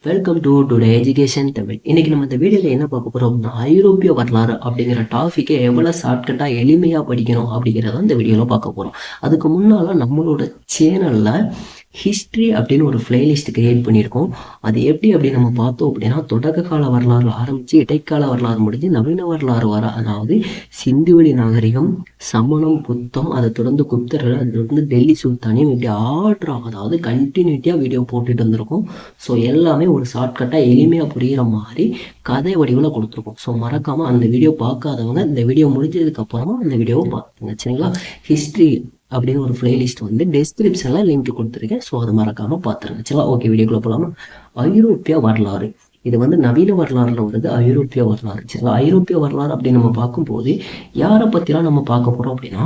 Welcome to today education Tamil. இன்னைக்கு நம்ம இந்த வீடியோவில் என்ன பார்க்க போகிறோம் அப்படின்னா, ஐரோப்பிய வரலாறு அப்படிங்கிற டாபிக்கை எவ்வளோ ஷார்ட்கட்டாக எளிமையாக படிக்கணும் அப்படிங்கிறத இந்த வீடியோவில் பார்க்க போகிறோம். அதுக்கு முன்னால் நம்மளோட சேனலில் ஹிஸ்ட்ரி அப்படின்னு ஒரு பிளேலிஸ்ட் கிரியேட் பண்ணியிருக்கோம். அது எப்படி அப்படின்னு நம்ம பார்த்தோம் அப்படின்னா, தொடக்க கால வரலாறு ஆரம்பித்து இடைக்கால வரலாறு முடிஞ்சு நவீன வரலாறு வர, அதாவது சிந்துவெளி நாகரிகம், சமணம், புத்தம், அதை தொடர்ந்து குப்தர்கள், அது தொடர்ந்து டெல்லி சுல்தானியம், இப்படி ஆர்டராக அதாவது கண்டினியூட்டியாக வீடியோ போட்டுட்டு வந்திருக்கோம். ஸோ எல்லாமே ஒரு ஷார்ட்கட்டாக எளிமையாக புரிகிற மாதிரி கதை வடிவில் கொடுத்துருக்கோம். ஸோ மறக்காமல் அந்த வீடியோ பார்க்காதவங்க இந்த வீடியோ முடிஞ்சதுக்கப்புறமா அந்த வீடியோவை பார்த்துங்க, சரிங்களா? ஹிஸ்ட்ரி அப்படின்னு ஒரு பிளேலிஸ்ட் வந்து டெஸ்கிரிப்ஷனில் லிங்க் கொடுத்துருக்கேன். ஸோ அதை மறக்காமல் பார்த்துருங்க, சரிங்களா? ஓகே, வீடியோக்குள்ள போகலாமா? ஐரோப்பிய வரலாறு, இது வந்து நவீன வரலாறுல வருது. ஐரோப்பிய வரலாறு, சரிங்களா? ஐரோப்பிய வரலாறு அப்படின்னு நம்ம பார்க்கும்போது யாரை பற்றிலாம் நம்ம பார்க்க போகிறோம் அப்படின்னா,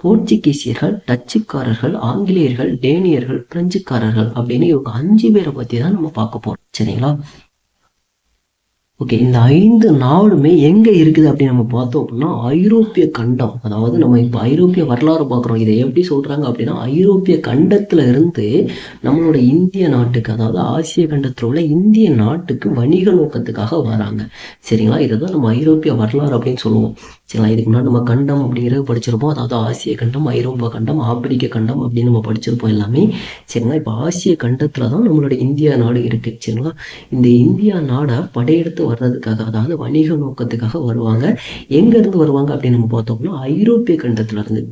போர்ச்சுகீசியர்கள், டச்சுக்காரர்கள், ஆங்கிலேயர்கள், டேனியர்கள், பிரெஞ்சுக்காரர்கள் அப்படின்னு இவங்க 5 பேரை பற்றி தான் நம்ம பார்க்க போகிறோம், சரிங்களா? ஓகே, இந்த 5 நாடுமே எங்கே இருக்குது அப்படின்னு நம்ம பார்த்தோம் அப்படின்னா, ஐரோப்பிய கண்டம். அதாவது நம்ம இப்போ ஐரோப்பிய வரலாறு பார்க்குறோம். இதை எப்படி சொல்கிறாங்க அப்படின்னா, ஐரோப்பிய கண்டத்தில் இருந்து நம்மளோட இந்திய நாட்டுக்கு, அதாவது ஆசிய கண்டத்தில் உள்ள இந்திய நாட்டுக்கு வணிக நோக்கத்துக்காக வராங்க, சரிங்களா? இதை தான் நம்ம ஐரோப்பிய வரலாறு அப்படின்னு சொல்லுவோம், சரிங்களா? இதுக்கு முன்னாடி நம்ம கண்டம் அப்படிங்கிறது படிச்சிருப்போம். அதாவது ஆசிய கண்டம், ஐரோப்பா கண்டம், ஆப்பிரிக்க கண்டம் அப்படின்னு நம்ம படிச்சிருப்போம் எல்லாமே, சரிங்களா? இப்போ ஆசிய கண்டத்தில் தான் நம்மளோட இந்தியா நாடு இருக்குது, சரிங்களா? இந்த இந்தியா நாடை படையெடுத்து வர்றதுக்காக, அதாவது வணிக நோக்கத்துக்காக வருவாங்க. எங்கேருந்து வருவாங்க அப்படின்னு நம்ம பார்த்தோம்னா, ஐரோப்பிய கண்டத்துல இருந்து.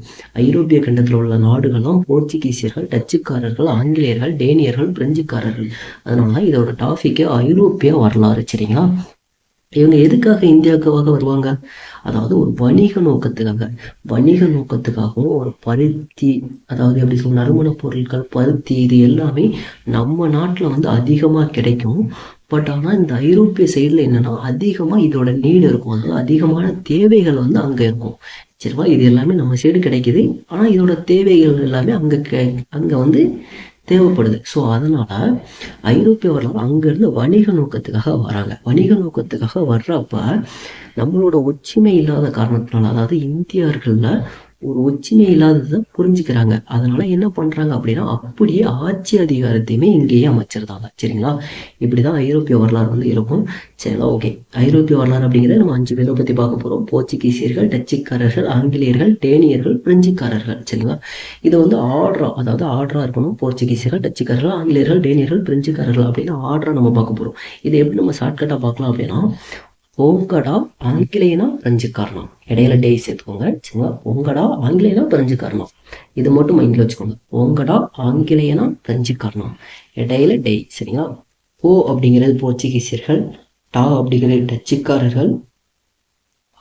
ஐரோப்பிய கண்டத்தில் உள்ள நாடுகள்லாம் போர்ச்சுகீசியர்கள், டச்சுக்காரர்கள், ஆங்கிலேயர்கள், டேனியர்கள், பிரெஞ்சுக்காரர்கள். அதனால இதோட டாபிக்கே ஐரோப்பிய வரலாறு, சரிங்களா? இவங்க எதுக்காக இந்தியாவுக்காக வருவாங்க? அதாவது ஒரு வணிக நோக்கத்துக்காக. வணிக நோக்கத்துக்காகவும் ஒரு பருத்தி, அதாவது எப்படி சொல்ல, நறுமணப் பொருட்கள், பருத்தி, இது எல்லாமே நம்ம நாட்டில் வந்து அதிகமாக கிடைக்கும். பட் ஆனால் இந்த ஐரோப்பிய சைடில் என்னன்னா, அதிகமாக இதோட நீடு இருக்கும், அதாவது அதிகமான தேவைகள் வந்து அங்கே இருக்கும், சரிவா? இது எல்லாமே நம்ம சைடு கிடைக்குது, ஆனால் இதோட தேவைகள் எல்லாமே அங்கே வந்து தேவைப்படுது. ஸோ அதனால ஐரோப்பிய வரலாறு அங்கேருந்து வணிக நோக்கத்துக்காக வராங்க. வணிக நோக்கத்துக்காக வர்றப்ப நம்மளோட ஒற்றுமை இல்லாத காரணத்தினால, அதாவது இந்தியர்களில் ஒரு ஒற்றுமை இல்லாததை புரிஞ்சுக்கிறாங்க. அதனால என்ன பண்றாங்க அப்படின்னா, அப்படியே ஆட்சி அதிகாரத்தையுமே இங்கேயே அமைச்சிருந்தாங்க, சரிங்களா? இப்படிதான் ஐரோப்பிய வரலாறு வந்து இருக்கும், சரிங்களா? ஓகே, ஐரோப்பிய வரலாறு அப்படிங்கிறத நம்ம 5 பேரை பத்தி பார்க்க போறோம். போர்ச்சுகீசியர்கள், டச்சுக்காரர்கள், ஆங்கிலேயர்கள், டேனியர்கள், பிரெஞ்சுக்காரர்கள், சரிங்களா? இதை வந்து அதாவது ஆர்டரா இருக்கணும். போர்ச்சுகீசியர்கள், டச்சுக்காரர்கள், ஆங்கிலேயர்கள், டேனியர்கள், பிரெஞ்சுக்காரர்கள் அப்படின்னு ஆர்டரா நம்ம பார்க்க போறோம். இதை எப்படி நம்ம ஷார்ட்கட்டா பார்க்கலாம் அப்படின்னா, பொங்கடா ஆங்கிலேயனா பிரெஞ்சுக்காரனா, இடையில டே சேர்த்துக்கோங்க, சரிங்களா? பொங்கடா ஆங்கிலேயனா பிரெஞ்சுக்காரனா, இது மட்டும் மைண்ட்ல வச்சுக்கோங்க. பொங்கடா ஆங்கிலேயனா பிரெஞ்சுக்காரனா, இடையில டே, சரிங்களா? ஓ அப்படிங்கிறது போர்ச்சுகீசியர்கள், டா அப்படிங்கிறது டச்சுக்காரர்கள்,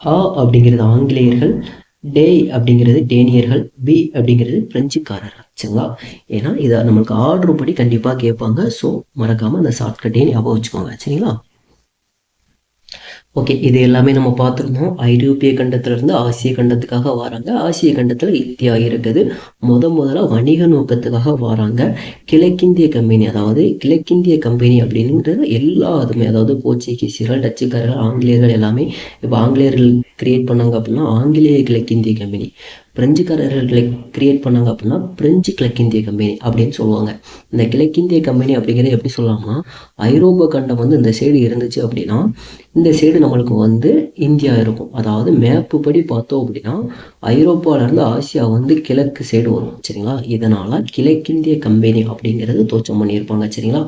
ஆ அப்படிங்கிறது ஆங்கிலேயர்கள், டே அப்படிங்கிறது டேனியர்கள், பி அப்படிங்கிறது பிரெஞ்சுக்காரர்கள், சரிங்களா? ஏன்னா இதை நம்மளுக்கு ஆர்டர் படி கண்டிப்பாக கேட்பாங்க. ஸோ மறக்காம அந்த ஷார்ட்கட்டே ஞாபகம் வச்சுக்கோங்க, சரிங்களா? ஓகே, இது எல்லாமே நம்ம பார்த்துருந்தோம். ஐரோப்பிய கண்டத்திலிருந்து ஆசிய கண்டத்துக்காக வராங்க. ஆசிய கண்டத்தில் இந்தியா இருக்குது. முதல்ல வணிக நோக்கத்துக்காக வராங்க. கிழக்கிந்திய கம்பெனி, அதாவது கிழக்கிந்திய கம்பெனி அப்படின்றது எல்லாருமே, அதாவது போர்ச்சுகீசியர்கள், டச்சுக்காரர்கள், ஆங்கிலேயர்கள் எல்லாமே. இப்போ ஆங்கிலேயர்கள் கிரியேட் பண்ணாங்க அப்படின்னா ஆங்கிலேய கிழக்கிந்திய கம்பெனி, பிரெஞ்சுக்காரர்களை கிரியேட் பண்ணாங்க அப்படின்னா பிரெஞ்சு கிழக்கிந்திய கம்பெனி அப்படின்னு சொல்லுவாங்க. இந்த கிழக்கிந்திய கம்பெனி அப்படிங்கிறது எப்படி சொல்லலாம்னா, ஐரோப்பா கண்டம் வந்து இந்த சைடு இருந்துச்சு அப்படின்னா இந்த சைடு நம்மளுக்கு வந்து இந்தியா இருக்கும். அதாவது மேப்பு படி பார்த்தோம் அப்படின்னா ஐரோப்பாவிலேருந்து ஆசியா வந்து கிழக்கு சைடு வரும், சரிங்களா? இதனால கிழக்கிந்திய கம்பெனி அப்படிங்கிறது தோற்றம் பண்ணியிருப்பாங்க, சரிங்களா?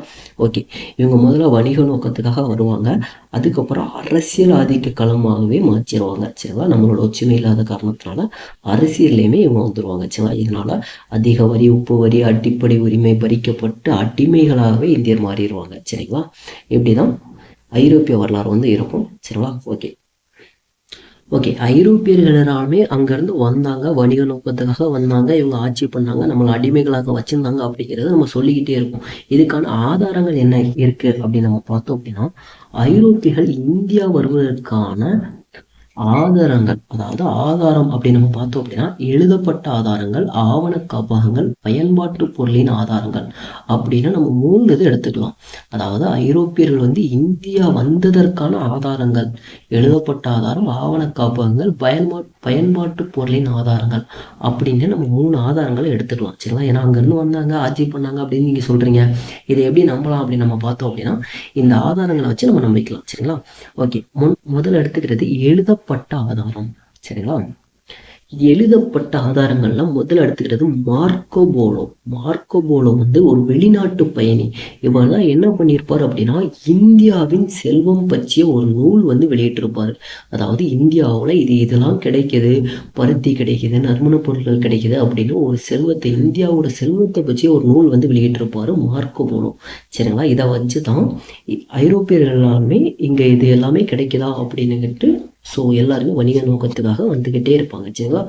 ஓகே, இவங்க முதல்ல வணிக நோக்கத்துக்காக வருவாங்க. அதுக்கப்புறம் அரசியல் ஆதிக்க களமாகவே மாற்றிடுவாங்க, சரிங்களா? நம்மளோட ஒற்றுமை இல்லாத காரணத்தினால அரசியல்லையுமே இவங்க வந்துடுவாங்க, சரிங்களா? இதனால அதிக வரி, உப்பு வரி, அடிப்படை உரிமை பறிக்கப்பட்டு அடிமைகளாகவே இந்தியர் மாறிடுவாங்க, சரிங்களா? இப்படிதான் ஐரோப்பிய வரலாறு வந்து இருக்கும், சரிங்களா? ஓகே, ஐரோப்பியர்கள் எல்லாருமே அங்கேருந்து வந்தாங்க, வணிக நோக்கத்துக்காக வந்தாங்க, இவங்க ஆட்சி பண்ணாங்க, நம்மளை அடிமைகளாக வச்சிருந்தாங்க அப்படிங்கிறத நம்ம சொல்லிக்கிட்டே இருக்கோம். இதுக்கான ஆதாரங்கள் என்ன இருக்கு அப்படின்னு நம்ம பார்த்தோம் அப்படின்னா, ஐரோப்பியர்கள் இந்தியா வருவதற்கான ஆதாரங்கள், அதாவது ஆதாரம் அப்படின்னு நம்ம பார்த்தோம் அப்படின்னா எழுதப்பட்ட ஆதாரங்கள், ஆவண காப்பகங்கள், பயன்பாட்டு பொருளின் ஆதாரங்கள் அப்படின்னு நம்ம 3 இது எடுத்துக்கலாம். அதாவது ஐரோப்பியர்கள் வந்து இந்தியா வந்ததற்கான ஆதாரங்கள், எழுதப்பட்ட ஆதாரம், ஆவண காப்பகங்கள், பயன்பாட்டு பொருளின் ஆதாரங்கள் அப்படின்னு நம்ம 3 ஆதாரங்களை எடுத்துக்கலாம். சரிங்களா? ஏன்னா அங்கிருந்து வந்தாங்க, ஆட்சி பண்ணாங்க அப்படின்னு நீங்க சொல்றீங்க. இதை எப்படி நம்பலாம் அப்படின்னு நம்ம பார்த்தோம் அப்படின்னா இந்த ஆதாரங்களை வச்சு நம்ம நம்பிக்கலாம். சரிங்களா? ஓகே, முதல்ல எடுத்துக்கிறது எழுதப்பட்ட ஆதாரம். சரிங்களா? எழுதப்பட்ட ஆதாரங்கள்ல முதல்ல எடுத்துக்கிறது மார்க்கோ போலோ. மார்க்கோ போலோ வந்து ஒரு வெளிநாட்டு பயணி. இவரெல்லாம் என்ன பண்ணியிருப்பார் அப்படின்னா இந்தியாவின் செல்வம் பற்றிய ஒரு நூல் வந்து வெளியிட்டிருப்பாரு. அதாவது இந்தியாவில் இதெல்லாம் கிடைக்குது, பருத்தி கிடைக்குது, நறுமணப் பொருட்கள் கிடைக்குது அப்படின்னு ஒரு செல்வத்தை, இந்தியாவோட செல்வத்தை பற்றிய ஒரு நூல் வந்து வெளியிட்டிருப்பாரு மார்க்கோ போலோ. சரிங்களா? இதை வச்சு தான் ஐரோப்பியர்கள் எல்லாமே இங்கே இது எல்லாமே கிடைக்குதா அப்படின்னுக்கிட்டு ஸோ எல்லாருமே வணிக நோக்கத்துக்காக வந்துக்கிட்டே இருப்பாங்க. சரிங்களா?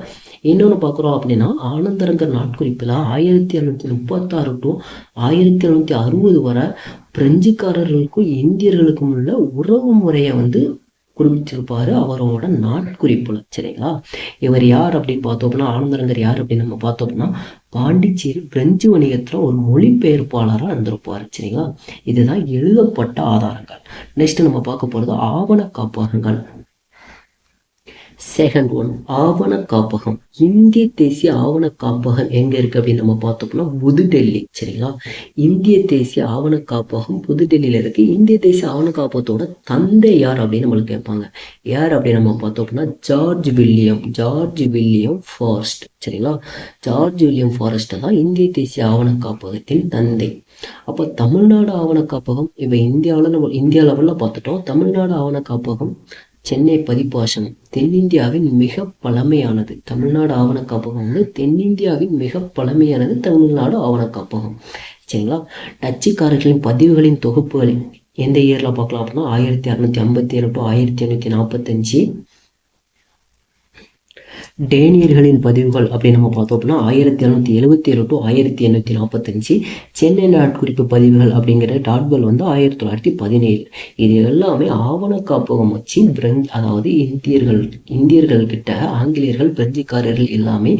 இன்னொன்று பார்க்குறோம் அப்படின்னா ஆனந்தரங்கர் நாட்குறிப்பில் 1736 டு 1760 வரை பிரெஞ்சுக்காரர்களுக்கும் இந்தியர்களுக்கும் உள்ள உறவு முறையை வந்து குறிப்பிட்டிருப்பாரு அவரோட நாட்குறிப்புல. சரிங்களா? இவர் யார் அப்படின்னு பார்த்தோம் அப்படின்னா ஆனந்தரங்கர் யார் அப்படின்னு நம்ம பார்த்தோம் அப்படின்னா பாண்டிச்சேரி பிரெஞ்சு வணிகத்துல ஒரு மொழிபெயர்ப்பாளராக இருந்திருப்பாரு. சரிங்களா? இதுதான் எழுதப்பட்ட ஆதாரங்கள். நெக்ஸ்ட் நம்ம பார்க்க போறது ஆவண காப்பகங்கள். செகண்ட் ஒன் ஆவண காப்பகம். இந்திய தேசிய ஆவண காப்பகம் எங்க இருக்கு அப்படின்னு நம்ம பார்த்தோம்னா புதுடெல்லி. சரிங்களா? இந்திய தேசிய ஆவண காப்பகம் புதுடெல்லியில இருக்கு. இந்திய தேசிய ஆவண காப்பகத்தோட தந்தை யார் அப்படின்னு நம்மளுக்கு கேட்பாங்க. யார் அப்படின்னு நம்ம பார்த்தோம் அப்படின்னா ஜார்ஜ் வில்லியம் ஃபாரஸ்ட். சரிங்களா? ஜார்ஜ் வில்லியம் ஃபாரஸ்ட் தான் இந்திய தேசிய ஆவண காப்பகத்தின் தந்தை. அப்போ தமிழ்நாடு ஆவண காப்பகம் இப்போ இந்தியா லெவலில் பார்த்துட்டோம். தமிழ்நாடு ஆவண காப்பகம் சென்னை பதிப்பாசனம் தென்னிந்தியாவின் மிக பழமையானது. தமிழ்நாடு ஆவண காப்பகம் வந்து தென்னிந்தியாவின் மிக பழமையானது தமிழ்நாடு ஆவண காப்பகம். சரிங்களா? டச்சுக்காரர்களின் பதிவுகளின் தொகுப்புகள் எந்த இயர்ல பார்க்கலாம் அப்படின்னா 1657 டு 1845. டேனியர்களின் பதிவுகள் அப்படின்னு நம்ம பார்த்தோம் அப்படின்னா 1777 டு 1845. சென்னை நாட்குறிப்பு பதிவுகள் அப்படிங்கிற டாட்வெல் வந்து 1917. இது எல்லாமே ஆவண காப்பகம் வச்சு அதாவது இந்தியர்கள் கிட்ட ஆங்கிலேயர்கள் பிரெஞ்சுக்காரர்கள் எல்லாமே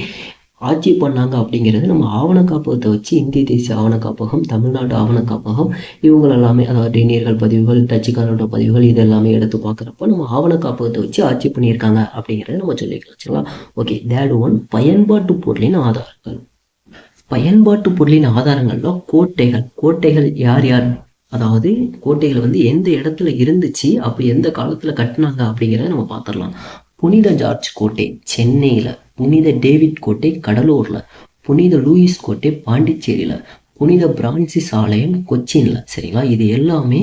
ஆட்சி பண்ணாங்க அப்படிங்கிறது நம்ம ஆவண காப்பகத்தை வச்சு இந்திய தேசிய ஆவண காப்பகம், தமிழ்நாடு ஆவண காப்பகம் இவங்க எல்லாமே, அதாவது டேனியர்கள் பதிவுகள், டச்சுக்காரோட பதிவுகள் இது எல்லாமே எடுத்து பார்க்குறப்ப நம்ம ஆவண காப்பகத்தை வச்சு ஆட்சி பண்ணியிருக்காங்க அப்படிங்கிறத நம்ம சொல்லிக்கலாம். சரிங்களா? ஓகே, தேர்ட் ஒன் பயன்பாட்டு பொருளின் ஆதாரங்கள். பயன்பாட்டு பொருளின் ஆதாரங்கள்ல கோட்டைகள் யார் அதாவது கோட்டைகள் வந்து எந்த இடத்துல இருந்துச்சு, அப்போ எந்த காலத்துல கட்டினாங்க அப்படிங்கிறத நம்ம பார்த்துடலாம். புனித ஜார்ஜ் கோட்டை சென்னையில, புனித டேவிட் கோட்டை கடலூர்ல, புனித லூயிஸ் கோட்டை பாண்டிச்சேரியில, புனித பிரான்சிஸ் ஆலயம் கொச்சின்ல. சரிங்களா? இது எல்லாமே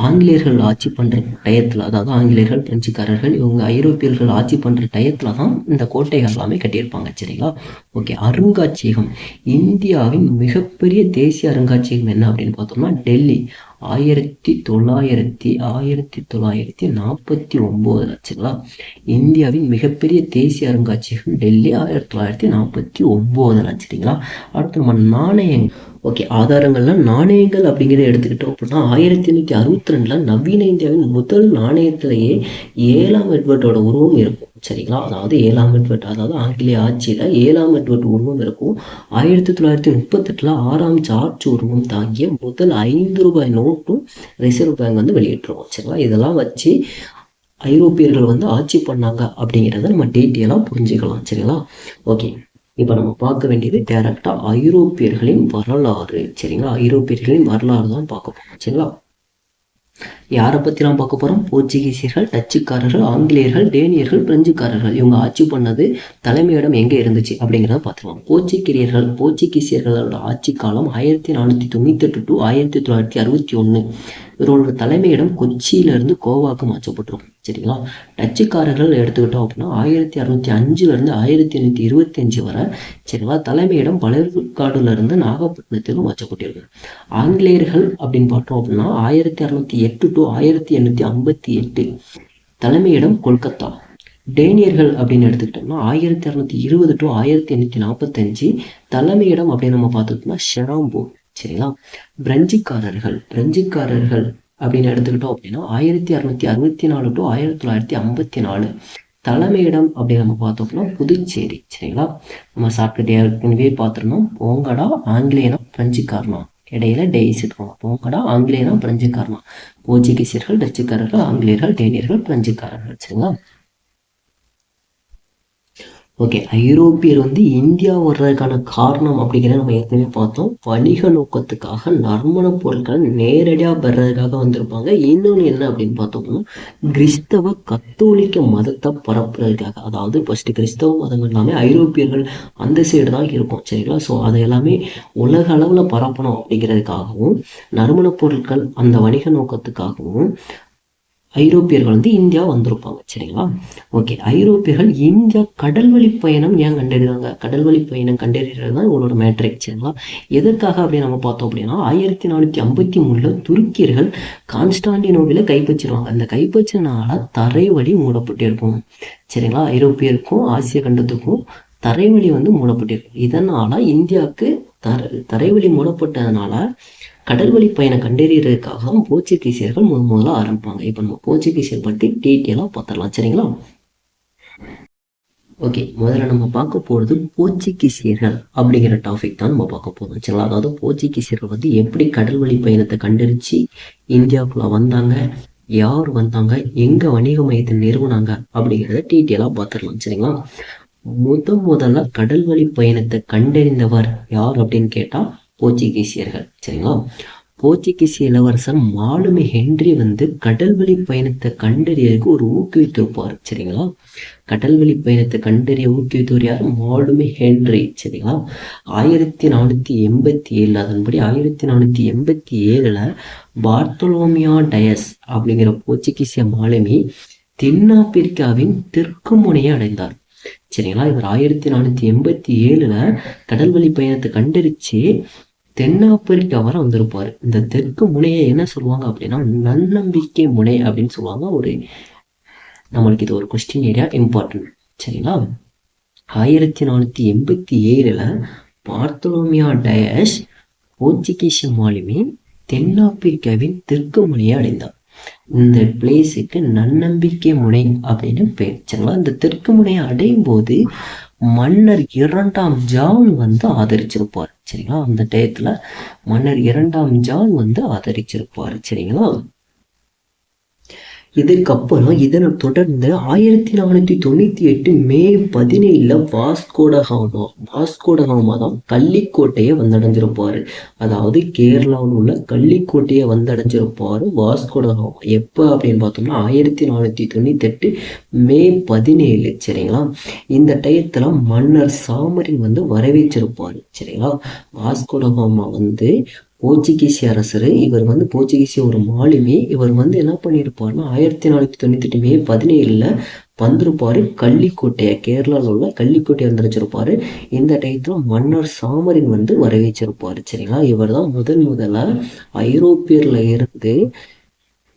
ஆங்கிலேயர்கள் ஆட்சி பண்ற டயத்துல, அதாவது ஆங்கிலேயர்கள் பிரெஞ்சுக்காரர்கள் இவங்க ஐரோப்பியர்கள் ஆட்சி பண்ற டயத்துல தான் இந்த கோட்டைகள் எல்லாமே கட்டியிருப்பாங்க. சரிங்களா? ஓகே, அருங்காட்சியகம். இந்தியாவின் மிகப்பெரிய தேசிய அருங்காட்சியகம் என்ன அப்படின்னு பார்த்தோம்னா டெல்லி. 1949. சரிங்களா? இந்தியாவின் மிகப்பெரிய தேசிய அருங்காட்சியகம் டெல்லி 1949. சரிங்களா? அடுத்து நம்ம நாணயங்கள். ஓகே, ஆதாரங்கள்ல நாணயங்கள் அப்படிங்கிறத எடுத்துக்கிட்டோம் அப்படின்னா 1862 நவீன இந்தியாவின் முதல் நாணயத்திலேயே 7ஆம் எட்வர்டோட உருவம் இருக்கும். சரிங்களா? அதாவது 7ஆம் எட்வர்ட், அதாவது ஆங்கிலேய ஆட்சியில 7ஆம் எட்வர்ட் உருவம் இருக்கும். 1938 6ஆம் ஜார்ஜ் உருவம் தாங்கிய முதல் 5 ரூபாய் நோட்டும் ரிசர்வ் பேங்க் வந்து வெளியிட்டுருவோம். சரிங்களா? இதெல்லாம் வச்சு ஐரோப்பியர்கள் வந்து ஆட்சி பண்ணாங்க அப்படிங்கிறத நம்ம டீட்டெயிலாக புரிஞ்சுக்கலாம். சரிங்களா? ஓகே, இப்போ நம்ம பார்க்க வேண்டியது டைரக்டா ஐரோப்பியர்களின் வரலாறு. சரிங்களா? ஐரோப்பியர்களின் வரலாறு தான் பார்க்க போறோம். சரிங்களா? யாரை பற்றிலாம் பார்க்க போகிறோம்? போர்ச்சுகீசியர்கள், டச்சுக்காரர்கள், ஆங்கிலேயர்கள், டேனியர்கள், பிரெஞ்சுக்காரர்கள் இவங்க ஆட்சி பண்ணது தலைமையிடம் எங்கே இருந்துச்சு அப்படிங்கிறத பார்த்துக்கலாம். போர்ச்சுகீசியர்களோட ஆட்சி காலம் 1498 டு 1961. இவரோட தலைமையிடம் கொச்சியிலிருந்து கோவாக்கு மாற்றப்பட்டிருக்கும். சரிங்களா? டச்சுக்காரர்கள் எடுத்துக்கிட்டோம் அப்படின்னா 1605 1825 வரை. சரிங்களா? தலைமையிடம் பழவேற்காடுல இருந்து நாகப்பட்டினத்துக்கு மாற்றப்பட்டிருக்கும். ஆங்கிலேயர்கள் அப்படின்னு பார்த்தோம் அப்படின்னா 1608 டு 1858. தலைமையிடம் கொல்கத்தா. டேனியர்கள் அப்படின்னு எடுத்துக்கிட்டோம்னா 1620 டு 1845. தலைமையிடம் அப்படின்னு நம்ம பார்த்துக்கிட்டோம்னா ஷெராம்பூர். சரிங்களா? பிரெஞ்சுக்காரர்கள் அப்படின்னு எடுத்துக்கிட்டோம் அப்படின்னா 1664 டு 1954. தலைமையிடம் அப்படின்னு நம்ம பார்த்தோம்னா புதுச்சேரி. சரிங்களா, நம்ம சாப்பிட்டு ஏற்கனவே பார்த்துருந்தோம். போங்கடா ஆங்கிலேயனா பிரெஞ்சுக்காரனா, இடையில டெய்ஸ் இருக்கணும். போங்கடா ஆங்கிலேயனா பிரெஞ்சுக்காரனா, போர்ச்சுகீசியர்கள், டச்சுக்காரர்கள், ஆங்கிலேயர்கள், டேனியர்கள், பிரெஞ்சுக்காரர்கள். சரிங்களா, ஓகே. ஐரோப்பியர் இந்தியா வர்றதுக்கான காரணம் அப்படிங்கிறத நம்ம ஏற்கனவே பார்த்தோம். வணிக நோக்கத்துக்காக நறுமணப் பொருட்களை நேரடியாக பெறதுக்காக வந்திருப்பாங்க. இன்னொன்று என்ன அப்படின்னு பார்த்தோம்னா, கிறிஸ்தவ கத்தோலிக்க மதத்தை பரப்புறதுக்காக. அதாவது ஃபர்ஸ்ட் கிறிஸ்தவ மதம் எல்லாமே ஐரோப்பியர்கள் அந்த சைடு தான் இருக்கும். சரிங்களா, ஸோ அதை எல்லாமே உலக அளவில் பரப்பணும் அப்படிங்கிறதுக்காகவும், நறுமணப் பொருட்கள் அந்த வணிக நோக்கத்துக்காகவும் ஐரோப்பியர்கள் இந்தியா வந்திருப்பாங்க. சரிங்களா, ஓகே. ஐரோப்பியர்கள் இந்தியா கடல்வழி பயணம் ஏன் கண்டறிறாங்க? கடல்வழி பயணம் கண்டறிகிறது தான் இவங்களோட மேட்ரிக். சரிங்களா, எதற்காக அப்படின்னு நம்ம பார்த்தோம் அப்படின்னா, 1453 துருக்கியர்கள் கான்ஸ்டாண்டினோவில கைப்பற்றிடுவாங்க. அந்த கைப்பற்றினால தரைவழி மூடப்பட்டு இருக்கும். சரிங்களா, ஐரோப்பியருக்கும் ஆசிய கண்டத்துக்கும் தரைவழி மூடப்பட்டிருக்கும். இதனால இந்தியாவுக்கு தரைவழி மூடப்பட்டதுனால கடல்வழி பயணம் கண்டறியறதுக்காக போர்ச்சுகீசியர்கள் முதல்ல ஆரம்பிப்பாங்க. இப்போ நம்ம போர்ச்சுகீசியர் பற்றி டீட்டெயிலாக பார்த்துடலாம். சரிங்களா, ஓகே. முதல்ல நம்ம பார்க்க போகிறது போர்ச்சுகீசியர்கள் அப்படிங்கிற டாபிக் தான் நம்ம பார்க்க போகிறோம். சரிங்களா, அதாவது போர்ச்சுகீசியர்கள் எப்படி கடல்வழி பயணத்தை கண்டறிச்சு இந்தியாவுக்குள்ள வந்தாங்க, யார் வந்தாங்க, எங்கே வணிக மையத்தை நிறுவனாங்க அப்படிங்கிறத டீட்டெயிலாக பார்த்துடலாம். சரிங்களா, முதல்ல கடல்வழி பயணத்தை கண்டறிந்தவர் யார் அப்படின்னு கேட்டால் போர்ச்சுகீசியர்கள். சரிங்களா, போர்ச்சுகீசிய இளவரசர் மாலுமி ஹென்றி கடல்வழி பயணத்தை கண்டறியதுக்கு ஒரு ஊக்குவித்திருப்பார். சரிங்களா, கடல்வழி பயணத்தை கண்டறிய ஊக்குவித்தவர் யார்? மாலுமி ஹென்றி. சரிங்களா, 1487 அதன்படி 1487 பார்த்தோலோமியோ டயஸ் அப்படிங்கிற போர்ச்சுகீசிய மாலுமி தென்னாப்பிரிக்காவின் தெற்கு முனையை அடைந்தார். சரிங்களா, இவர் 1487 கடல்வழி பயணத்தை கண்டறிச்சு தென்னாப்பிரிக்கா வர வந்திருப்பாரு. இந்த தெற்கு முனையை என்ன சொல்லுவாங்க அப்படின்னா நன்னம்பிக்கை முனை அப்படின்னு சொல்லுவாங்க. நம்மளுக்கு இது ஒரு கொஸ்டின் ஏரியா இம்பார்ட்டன்ட். சரிங்களா, 1487 பார்த்தோலோமியோ டயஸ் போர்ச்சுகீசிய மாலுமி தென்னாப்பிரிக்காவின் தெற்கு முனையை அடைந்தார். இந்த பிளேஸுக்கு நன்னம்பிக்கை முனை அப்படின்னு பேர். சரிங்களா, இந்த தெற்கு முனையை அடையும் போது மன்னர் 2ஆம் ஜான் ஆதரிச்சிருப்பார். சரிங்களா, அந்த டயத்துல மன்னர் 2ஆம் ஜான் ஆதரிச்சிருப்பார். சரிங்களா, இதுக்கப்புறம் இதனை தொடர்ந்து 1498 மே 17 வாஸ்கோடகாமா தான் கள்ளிக்கோட்டையை வந்தடைஞ்சிருப்பாரு. அதாவது கேரளாவில் உள்ள கள்ளிக்கோட்டையை வந்தடைஞ்சிருப்பாரு வாஸ்கோடகாமா. எப்போ அப்படின்னு பார்த்தோம்னா 1498 மே 17. சரிங்களா, இந்த டயத்துல மன்னர் சாமரின் வரவேற்றிருப்பாரு. சரிங்களா, வாஸ்கோடகாமா போர்ச்சுகீசிய அரசர். இவர் போர்ச்சுகீசிய ஒரு மாலுமி. இவர் என்ன பண்ணியிருப்பாருன்னா 1498 மே 17 வந்திருப்பாரு கள்ளிக்கோட்டையை, கேரளாவில் உள்ள கள்ளிக்கோட்டையை வந்திருப்பாரு. இந்த டயத்துல மன்னர் சாமரின் வரவேற்றிருப்பாரு. சரிங்களா, இவர் தான் முதல்ல ஐரோப்பியர்ல இருந்து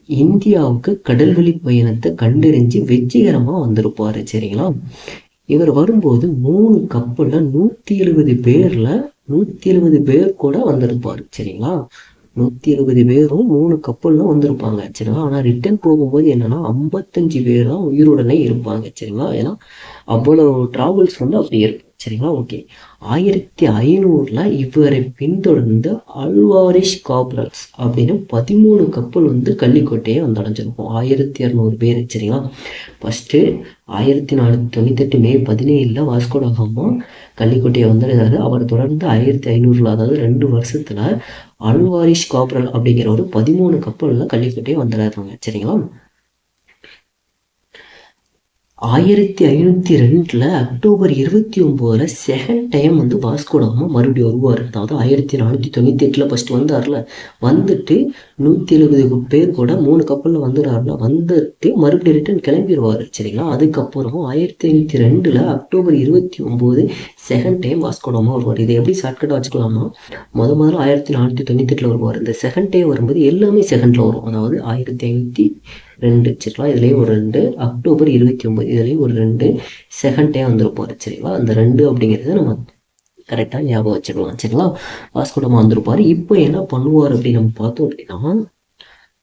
இந்தியாவுக்கு கடல்வழி பயணத்தை கண்டறிஞ்சு வெற்றிகரமா வந்திருப்பாரு. சரிங்களா, இவர் வரும்போது 3 கப்பல்ல 170 பேர் கூட வந்திருப்பாரு. சரிங்களா, 170 பேரும் 3 கப்பல்ல வந்திருப்பாங்க. சரிங்களா, ஆனா ரிட்டர்ன் போகும்போது என்னன்னா 55 பேர் தான் உயிருடனே இருப்பாங்க. சரிங்களா, ஏன்னா அவ்வளவு டிராவல்ஸ் அப்படி இருக்கும். சரிங்களா, ஓகே. 1500 இவரை பின்தொடர்ந்து அல்வாரிஷ் காப்ரல்ஸ் அப்படின்னு 13 கப்பல் கள்ளிக்கோட்டையை அடைஞ்சிருக்கும். 1200 பேர். சரிங்களா, ஃபர்ஸ்ட் 1498 மே 17 வாஸ்கோடகாமா கள்ளிக்கோட்டையை வந்துடுறாரு. அவர் தொடர்ந்து 1500 அதாவது 2 வருஷத்துல அல்வாரிஷ் காப்ரல் அப்படிங்கிற ஒரு 13 கப்பல்ல கள்ளிக்கோட்டையை வந்துடுறாங்க. சரிங்களா, 1502 அக்டோபர் 29 செகண்ட் டைம் வாஸ்கோடகாமா மறுபடியும் வருவார். அதாவது 1498 ஃபர்ஸ்ட் வந்தார்ல, வந்துட்டு 170 பேர் கூட 3 கப்பல்ல வந்துடுறாருல, வந்துட்டு மறுபடியும் ரிட்டர்ன் கிளம்பிடுவார். சரிங்களா, அதுக்கப்புறம் 1502 அக்டோபர் 29 செகண்ட் டைம் வாஸ்கோடகாமா வருவார். இதை எப்படி ஷார்ட்கட்டாக வச்சுக்கலாமா, முதல்ல 1498 வருவார். இந்த செகண்ட் டைம் வரும்போது எல்லாமே செகண்ட்ல வரும். அதாவது 1502. சரிங்களா, இதுலேயும் ஒரு 2, அக்டோபர் 29 இதுலேயும் ஒரு 2 செகண்ட் டைம் வந்திருப்பாரு. சரிங்களா, அந்த 2 அப்படிங்கிறத நம்ம கரெக்டாக ஞாபகம் வச்சுக்கலாம். சரிங்களா, வாஸ்கோடகாமா வந்திருப்பாரு. இப்போ என்ன பண்ணுவார் அப்படின்னு நம்ம பார்த்தோம் அப்படின்னா,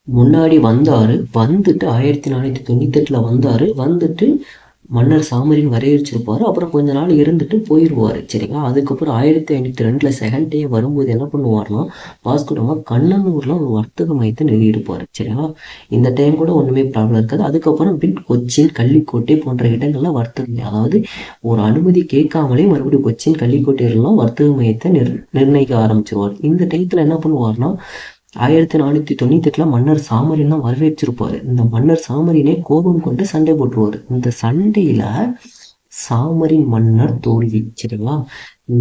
முன்னாடி வந்துட்டு 1498 வந்தாரு. வந்துட்டு மன்னர் சாமரின் வரையறுச்சிருப்பாரு. அப்புறம் கொஞ்ச நாள் இருந்துட்டு போயிடுவார். சரிங்களா. அதுக்கப்புறம் 1502 செகண்ட் டே வரும்போது என்ன பண்ணுவார்னா, வாஸ்கோடமா கண்ணனூர்ல ஒரு வர்த்தக மையத்தை நிறுவியிருப்பார். சரிங்களா. இந்த டைம் கூட ஒன்றுமே ப்ராப்ளம் இருக்காது. அதுக்கப்புறம் கொச்சின், கள்ளிக்கோட்டை போன்ற இடங்கள்ல வர்த்தக, அதாவது ஒரு அனுமதி கேட்காமலே மறுபடியும் கொச்சின், கள்ளிக்கோட்டையிலாம் வர்த்தக மையத்தை நிர்ணயிக்க ஆரம்பிச்சிருவார். இந்த டயத்துல என்ன பண்ணுவார்னா, 1498 மன்னர் சாமரின் தான் வரவேற்றிருப்பாரு. இந்த மன்னர் சாமரினே கோபம் கொண்டு சண்டை போட்டுருவாரு. இந்த சண்டையில சாமரின் மன்னர் தோல்வி. சரிங்களா.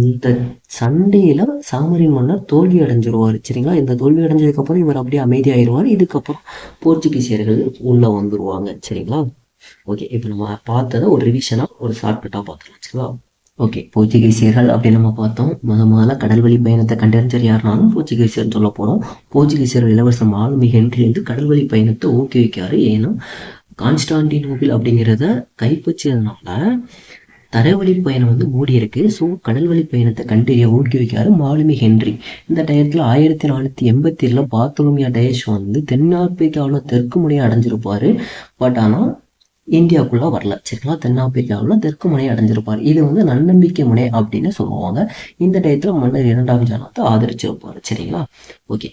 இந்த சண்டையில சாமரின் மன்னர் தோல்வி அடைஞ்சிருவாரு. சரிங்களா. இந்த தோல்வி அடைஞ்சதுக்கு அப்புறம் இவர் அப்படியே அமைதியாயிருவார். இதுக்கப்புறம் போர்ச்சுகீசியர்கள் உள்ள வந்துருவாங்க. சரிங்களா. ஓகே, இப்போ நம்ம பார்த்ததை ஒரு ரிவிஷனா ஒரு ஷார்ட்கட்டா பார்த்துக்கலாம். சரிங்களா. ஓகே, போர்ச்சுகீசியர்கள் அப்படின்னு நம்ம பார்த்தோம். முதல்ல கடல்வழி பயணத்தை கண்டறிஞ்சர் யாருனாலும் போர்ச்சுகீசியர் சொல்ல போறோம். போர்ச்சுகீசியர் இளவரசர் மாலுமி ஹென்றி வந்து கடல்வழி பயணத்தை ஊக்குவிக்காரு. ஏன்னா கான்ஸ்டான்டினோபிள் அப்படிங்கிறத கைப்பற்றியதுனால தரைவழி பயணம் வந்து மூடி இருக்கு. ஸோ கடல்வழி பயணத்தை கண்டறிய ஊக்குவிக்காரு மாலுமி ஹென்றி. இந்த டயத்துல 1487 பார்த்தோலோமியா டயஸ் வந்து தென்னாப்பிரிக்காவில் தெற்கு முனையை அடைஞ்சிருப்பாரு. பட் ஆனால் இந்தியாவுக்குள்ள வரல. சரிங்களா. தென்னாப்பிரிக்காவில் தெற்கு முனையை அடைஞ்சிருப்பார். இது வந்து நன்னம்பிக்கை முனை அப்படின்னு சொல்லுவாங்க. இந்த டயத்துல மன்னர் 2ஆம் ஜானத்தை ஆதரிச்சிருப்பாரு. சரிங்களா. ஓகே,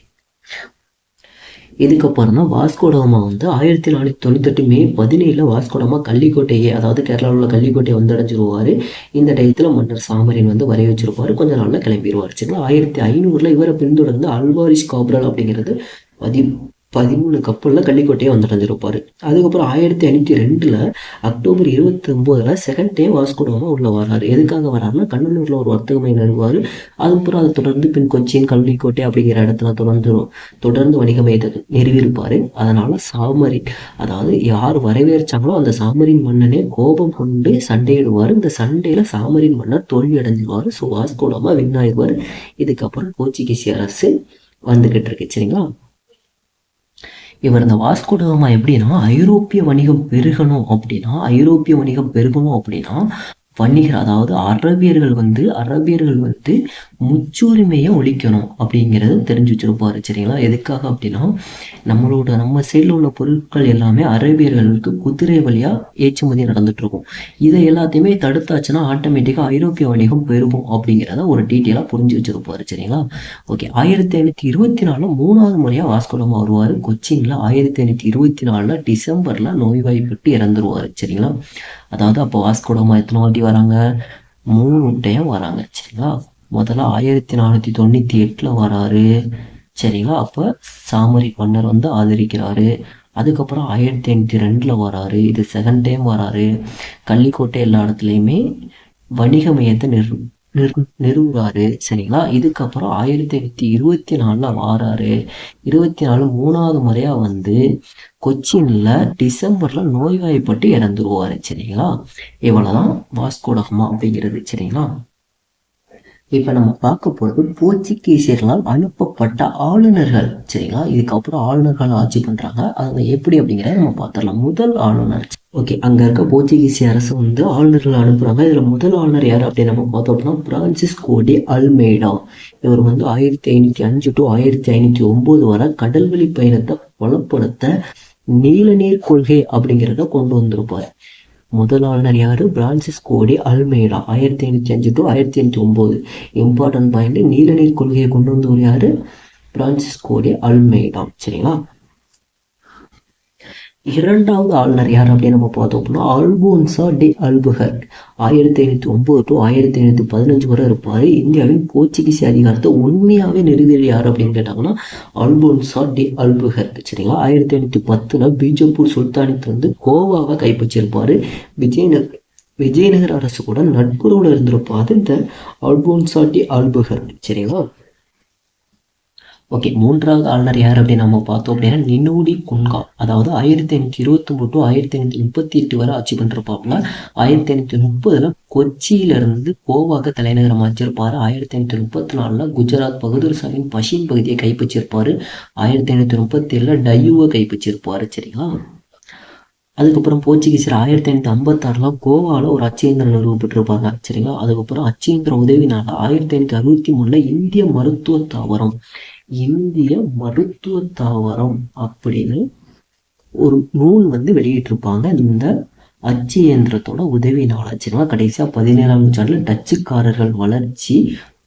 இதுக்கப்புறம் தான் வாஸ்கோடகாமா வந்து 1498 மே 17 வாஸ்கோடகாமா கள்ளிக்கோட்டையை, அதாவது கேரளாவில் உள்ள கள்ளிக்கோட்டையை வந்து அடைஞ்சிருவாரு. இந்த டயத்துல மன்னர் சாமரின் வந்து வரைய வச்சிருப்பாரு. கொஞ்ச நாள்ல கிளம்பிடுவார். சரிங்களா. 1500 இவரை பின்தொடர்ந்து அல்வாரிஸ் காப்ரல் அப்படிங்கிறது 13 கப்பலில் கள்ளிக்கோட்டையை வந்து அடைஞ்சிருப்பாரு. அதுக்கப்புறம் 1502 அக்டோபர் 29 செகண்ட் டே வாஸ்கோடகாமா உள்ள வராரு. எதுக்காக வராருன்னா, கண்ணனூர்ல ஒரு வர்த்தகமை நிறுவாரு. அதுக்கப்புறம் அதை தொடர்ந்து பின் கொச்சின், கள்ளிக்கோட்டை அப்படிங்கிற இடத்துல தொடர்ந்து வணிக மையத்தை நிறுவியிருப்பாரு. அதனால சாமரின், அதாவது யார் வரவேற்றாங்களோ அந்த சாமரின் மன்னனே கோபம் கொண்டு சண்டையிடுவார். இந்த சண்டையில சாமரின் மன்னர் தோல்வி அடைஞ்சிருவாரு. ஸோ வாஸ்கோடகாமா வின் ஆயிடுவார். இதுக்கப்புறம் போர்ச்சுகீசிய அரசு வந்துகிட்டு இருக்கு. சரிங்களா. இவர் இந்த வாஸ்கோடகாமா எப்படின்னா, ஐரோப்பிய வணிகம் பெருகணும் அப்படின்னா வணிகர், அதாவது அரபியர்கள் வந்து முச்சுரிமையை ஒழிக்கணும் அப்படிங்கிறத தெரிஞ்சு வச்சிருப்பாரு. சரிங்களா. எதுக்காக அப்படின்னா, நம்ம சைடில் உள்ள பொருட்கள் எல்லாமே அரேபியர்களுக்கு குதிரை வழியா ஏற்றுமதி நடந்துட்டு இருக்கும். இதை எல்லாத்தையுமே தடுத்தாச்சுன்னா ஆட்டோமேட்டிக்கா ஐரோப்பிய வணிகம் பெருகும் அப்படிங்கிறத ஒரு டீட்டெயிலா புரிஞ்சு வச்சிருப்பாரு. சரிங்களா. ஓகே, 1524 3ஆவது முறையா வாஸ்கோடகாமா வருவாரு. கொச்சின்ல 1524 டிசம்பர்ல நோய்வாய்ப்பட்டு இறந்துருவாரு. சரிங்களா. அதாவது அப்போ வாஸ்கோடகாமா எத்தனை வாட்டி வராங்க? 3 டைம் வராங்க. சரிங்களா. முதல்ல 1498 வராரு. சரிங்களா. அப்ப சாமரி மன்னர் வந்து ஆதரிக்கிறாரு. அதுக்கப்புறம் 1502 வராரு. இது செகண்ட் டைம் வராரு. கள்ளிக்கோட்டை எல்லா இடத்துலையுமே வணிக மையத்தை நிறுவுறாரு. சரிங்களா. இதுக்கப்புறம் 1524 வாராரு. 24 3ஆவது முறையா வந்து கொச்சின்ல டிசம்பர்ல நோய்வாய்ப்பட்டு இறந்துருவாரு. சரிங்களா. இவ்வளவுதான் வாஸ்கோடகாமா அப்படிங்கிறது. சரிங்களா. இப்ப நம்ம பார்க்க போறது போர்ச்சுகீசியர்களால் அனுப்பப்பட்ட ஆளுநர்கள். சரிங்களா. இதுக்கப்புறம் ஆளுநர்கள் ஆட்சி பண்றாங்க. அவங்க எப்படி அப்படிங்கிறத நம்ம பார்த்துடலாம். முதல் ஆளுநர். ஓகே, அங்க இருக்க போர்ச்சுகீசிய அரசு வந்து ஆளுநர்கள் அனுப்புறாங்க. இதுல முதல் ஆளுநர் யாரு அப்படின்னு நம்ம பார்த்தோம் அப்படின்னா, பிரான்சிஸ்கோ டி அல்மெய்டா. இவர் வந்து 1505 to 1509 வரை கடல்வழி பயணத்தை பலப்படுத்த நீலநீர் கொள்கை அப்படிங்கிறத கொண்டு வந்திருப்பாரு. முதல் ஆளுநர் யாரு? Francisco de Almeida. 1505 to 1509. Important point, நீலநீர் கொள்கையை கொண்டு வந்தவர் யாரு? Francisco de Almeida. சரிங்களா. இரண்டாவது ஆளுநர் யார் அப்படின்னு நம்ம பார்த்தோம் அப்படின்னா, அல்போன்சா டி அல்புகர்க். 1509 to 1515 வரை இருப்பாரு. இந்தியாவின் போர்ச்சுகீசிய அதிகாரத்தை உண்மையாவே நிறுவியது யார் அப்படின்னு கேட்டாங்கன்னா, அல்போன்சா டி அல்புகர்க். சரிங்களா. 1510 பீஜப்பூர் சுல்தானேட் வந்து கோவாவை கைப்பற்றியிருப்பாரு. விஜயநகர் அரசு கூட நட்புறவுல இருந்திருப்பாரு இந்த அல்போன்சா டி அல்புகர்க். சரிங்களா. ஓகே, மூன்றாவது ஆளுநர் யார் அப்படின்னு நம்ம பார்த்தோம் அப்படின்னா, நினோடி குன்கா. அதாவது 1529 to 1538 வரை ஆட்சி பண்ணிருப்பாப்புல. 1530 கொச்சியிலிருந்து கோவாக்கு தலைநகரம் வச்சிருப்பாரு. 1534 குஜராத் பகதூர் ஷாவின் பஷின் பகுதியை கைப்பற்றிருப்பாரு. 1537 டையூவை கைப்பற்றிருப்பாரு. சரிங்களா. அதுக்கப்புறம் போர்ச்சுகீசர் 1556 கோவால ஒரு அச்சேந்திரம் நிறுவப்பட்டிருப்பாங்க. சரிங்களா. அதுக்கப்புறம் அச்சேந்திர உதவினால 1563 இந்திய மருத்துவ தாவரம் அப்படின்னு ஒரு நூல் வந்து வெளியிட்டிருப்பாங்க இந்த அச்சு இயந்திரத்தோட உதவினால சரிங்களா. கடைசியா 17ஆம் நூற்றாண்டுல டச்சுக்காரர்கள் வளர்ச்சி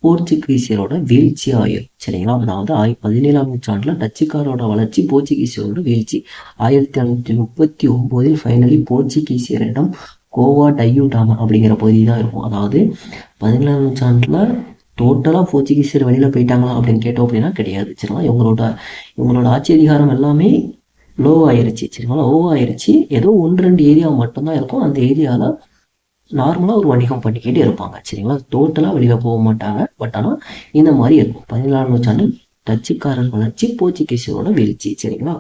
போர்ச்சுகீசியரோட வீழ்ச்சி ஆயிரும் சரிங்களா. அதாவது 17ஆம் நூற்றாண்டுல டச்சுக்காரோட வளர்ச்சி போர்ச்சுகீசியரோட வீழ்ச்சி. 1639 ஃபைனலி போர்ச்சுகீசியரிடம் கோவா டையூடாமா அப்படிங்கிற பகுதி தான் இருக்கும். அதாவது 17ஆம் நூற்றாண்டுல டோட்டலா போர்ச்சுகீசியர் வெளியில போயிட்டாங்களா அப்படின்னு கேட்டோம் அப்படின்னா கிடையாது சரிங்களா. இவங்களோட ஆட்சி அதிகாரம் எல்லாமே லோ ஆயிருச்சு சரிங்களா. லோ ஆயிருச்சு. ஏதோ 1-2 ஏரியா மட்டும்தான் இருக்கும். அந்த ஏரியால நார்மலா ஒரு வணிகம் பண்ணிக்கிட்டே இருப்பாங்க சரிங்களா. டோட்டலா வெளியில போக மாட்டாங்க. பட் ஆனா இந்த மாதிரி இருக்கும். 17ஆம் நூற்றாண்டு டச்சுக்காரன் வளர்ச்சி போர்ச்சுகீசியரோட வீழ்ச்சி சரிங்களா.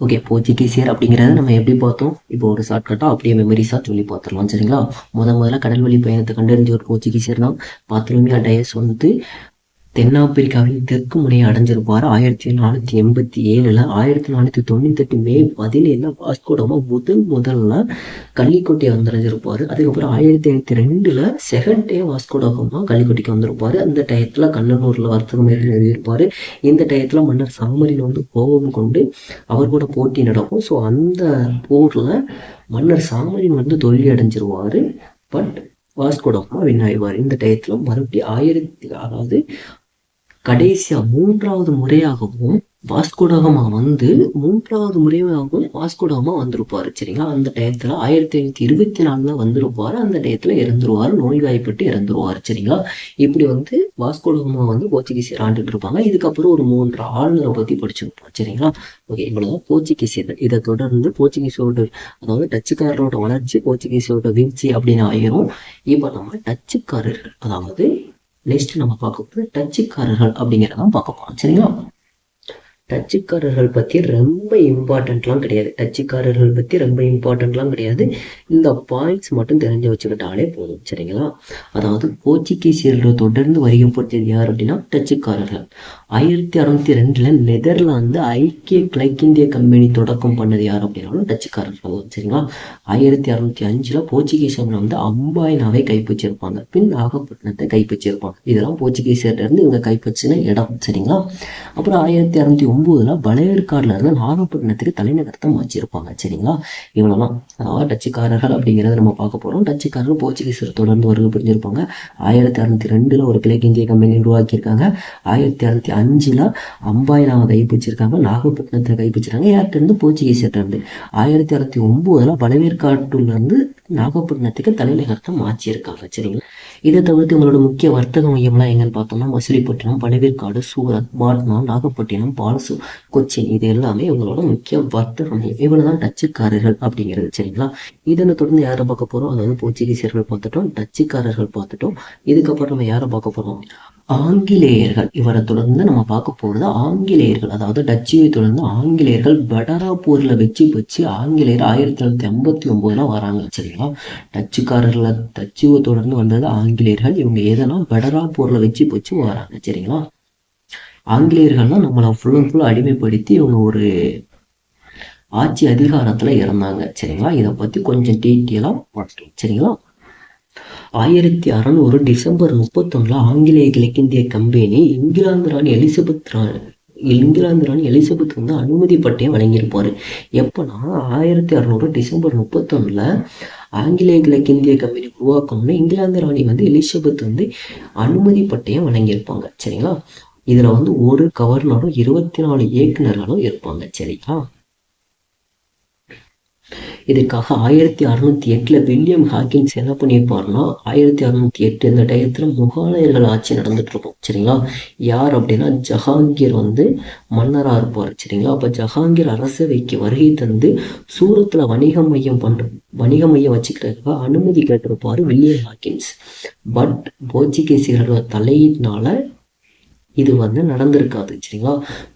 ஓகே, போர்ச்சுகீசியர் அப்படிங்கிறத நம்ம எப்படி பார்த்தோம்? இப்போ ஒரு ஷார்ட்கட்டாக அப்படியே மெமரிஸாக சொல்லி பார்த்துடலாம் சரிங்களா. முதல்ல கடல் வழி பயணத்தை கண்டறிஞ்ச ஒரு போர்ச்சுகீசியர் தான் பார்த்தலோமியோ டயஸ் வந்து தென்னாப்பிரிக்காவின் தெற்கு முனையை அடைஞ்சிருப்பாரு 1487. 1498 மே 17 வாஸ்கோடமா முதல்ல கள்ளிக்கோட்டையை வந்தடைஞ்சிருப்பாரு. அதுக்கப்புறம் 1502 செகண்ட் டே வாஸ்கோடகமா கள்ளிக்கோட்டைக்கு வந்திருப்பாரு. அந்த டயத்துல கண்ணனூர்ல வர்த்தகம் எழுதியிருப்பாரு. இந்த டயத்துல மன்னர் சாமரின் வந்து கோபம் கொண்டு அவர் கூட போட்டி நடக்கும். ஸோ அந்த போர்ல மன்னர் சாமரின் வந்து தோல்வி அடைஞ்சிருவாரு. பட் வாஸ்கோடகமா வின் ஆயிடுவார். இந்த டயத்துல மறுபடியும் அதாவது கடைசியா மூன்றாவது முறையாகவும் வாஸ்கோடகமா வந்திருப்பாரு சரிங்களா. அந்த டயத்துல 1524 வந்திருப்பாரு. அந்த டயத்துல இறந்துருவாரு. நோய்வாய்ப்பட்டு இறந்துருவாரு சரிங்களா. இப்படி வந்து வாஸ்கோடகமா வந்து போர்ச்சுகீசியர் ஆண்டுட்டு இருப்பாங்க. இதுக்கப்புறம் ஒரு 3 ஆளுநரை பத்தி படிச்சிருப்போம் சரிங்களா. ஓகே, இவ்வளவுதான் போர்ச்சுகீசியர்கள். இதை தொடர்ந்து போர்ச்சுகீஸோட அதாவது டச்சுக்காரரோட வளர்ச்சி போர்ச்சுகீஸோட வீழ்ச்சி அப்படின்னு ஆயிரும். இப்ப நம்ம டச்சுக்காரர்கள் அதாவது நெக்ஸ்ட் நம்ம பார்க்க போகிறது டச்சுக்காரர்கள் அப்படிங்கிறதான் பார்க்க போகிறோம் சரிங்களா. டச்சுக்காரர்கள் பற்றி ரொம்ப இம்பார்ட்டன்ட்லாம் கிடையாது. இந்த பாயிண்ட்ஸ் மட்டும் தெரிஞ்சு வச்சுக்கிட்டாலே போதும் சரிங்களா. அதாவது போர்ச்சுகீசியர்கள் தொடர்ந்து வருகை புரிஞ்சது யார் அப்படின்னா டச்சுக்காரர்கள். 1602 நெதர்லாந்து ஐக்கிய கிழக்கிந்திய கம்பெனி தொடக்கம் பண்ணது யார் அப்படின்னாலும் டச்சுக்காரர்கள் சரிங்களா. 1605 போர்ச்சுகீசியர்கள் வந்து அம்பாயினாவை கைப்பற்றியிருப்பாங்க. பின் நாகப்பட்டினத்தை கைப்பற்றியிருப்பாங்க. இதெல்லாம் போர்ச்சுகீசியர்ல இருந்து இவங்க கைப்பற்றின இடம் சரிங்களா. அப்புறம் 1609 வளையற்காடுல இருந்து நாகப்பட்டினத்துக்கு தலைநகரத்தை மாற்றிருப்பாங்க சரிங்களா. இவ்வளவுதான். அதாவது டச்சுக்காரர்கள் அப்படிங்கிறத நம்ம பார்க்க போறோம். டச்சுக்காரர்கள் போர்ச்சுகீசியர் தொடர்ந்து வருகை புரிஞ்சிருப்பாங்க. 1602 ஒரு கிழக்கிந்திய கம்பெனி உருவாக்கியிருக்காங்க. 1605 அம்பாயினாவை கைப்பற்றிருக்காங்க. நாகப்பட்டினத்தை கைப்பற்றிருக்காங்க. யார்கிட்ட இருந்து? போர்ச்சுகீசியர்கிட்ட இருந்து. 1609 வளையற்காட்டுல இருந்து நாகப்பட்டினத்துக்கு தலைநகரத்தை மாற்றியிருக்காங்க சரிங்களா. இதை தவிர்த்து உங்களோட முக்கிய வர்த்தக மையம்லாம் எங்கன்னு பார்த்தோம்னா மசிலிப்பட்டினம், பழவேற்காடு, சூரத், பாட்னா, நாகப்பட்டினம், பால்சு, கொச்சின் இது எல்லாமே உங்களோட முக்கிய வர்த்தக மையம். இவ்வளவுதான் டச்சுக்காரர்கள் அப்படிங்கிறது சரிங்களா. இதனை தொடர்ந்து யாரை பார்க்க போறோம்? அதாவது போர்ச்சுகீசியர்கள் பார்த்துட்டோம், டச்சுக்காரர்கள் பார்த்துட்டோம். இதுக்கப்புறம் நம்ம யாரை பார்க்க போறோம்? ஆங்கிலேயர்கள். இவரை தொடர்ந்து நம்ம பார்க்க போறது ஆங்கிலேயர்கள். அதாவது டச்சுவை தொடர்ந்து ஆங்கிலேயர்கள் படரா போர்ல வெற்றி பெற்று ஆங்கிலேயர் 1759 வராங்க சரிங்களா. டச்சுவை தொடர்ந்து வந்தது ஆங்கிலேயர்கள். இவங்க எதெல்லாம் படரா போர்ல வெற்றி பெற்று வராங்க சரிங்களா. ஆங்கிலேயர்கள்லாம் நம்மளை ஃபுல் அண்ட் ஃபுல் அடிமைப்படுத்தி இவங்க ஒரு ஆட்சி அதிகாரத்துல இருந்தாங்க சரிங்களா. இதை பத்தி கொஞ்சம் டீட்டெயிலா பார்க்கலாம் சரிங்களா. 1600 டிசம்பர் 31 ஆங்கிலேய கிழக்கிந்திய கம்பெனி இங்கிலாந்து ராணி எலிசபெத் வந்து அனுமதி பட்டயம் வழங்கியிருப்பாரு. எப்பனா 1600 டிசம்பர் 31 ஆங்கிலேய கிழக்கிந்திய கம்பெனி உருவாக்கணும்னு இங்கிலாந்து ராணி வந்து எலிசபெத் வந்து அனுமதி பட்டயம் வழங்கியிருப்பாங்க சரிங்களா. இதுல வந்து ஒரு கவர்னரும் 24 இயக்குநர்களும் இருப்பாங்க சரிங்களா. இதுக்காக 1608 வில்லியம் ஹாக்கின்ஸ் என்ன பண்ணியிருப்பாருன்னா 1608 இந்த டயத்துல முகலாயர்கள் ஆட்சி நடந்துட்டு இருக்கும் சரிங்களா. யார் அப்படின்னா ஜஹாங்கீர் வந்து மன்னரா இருப்பார் சரிங்களா. அப்ப ஜஹாங்கீர் அரசவைக்கு வருகை தந்து சூரத்துல வணிக மையம் வச்சுக்கிறதுக்காக அனுமதி கேட்டிருப்பாரு வில்லியம் ஹாக்கின்ஸ். பட் போர்ச்சுகீசியர்களோட தலையினால இது வந்து நடந்திருக்காது சரிங்களா.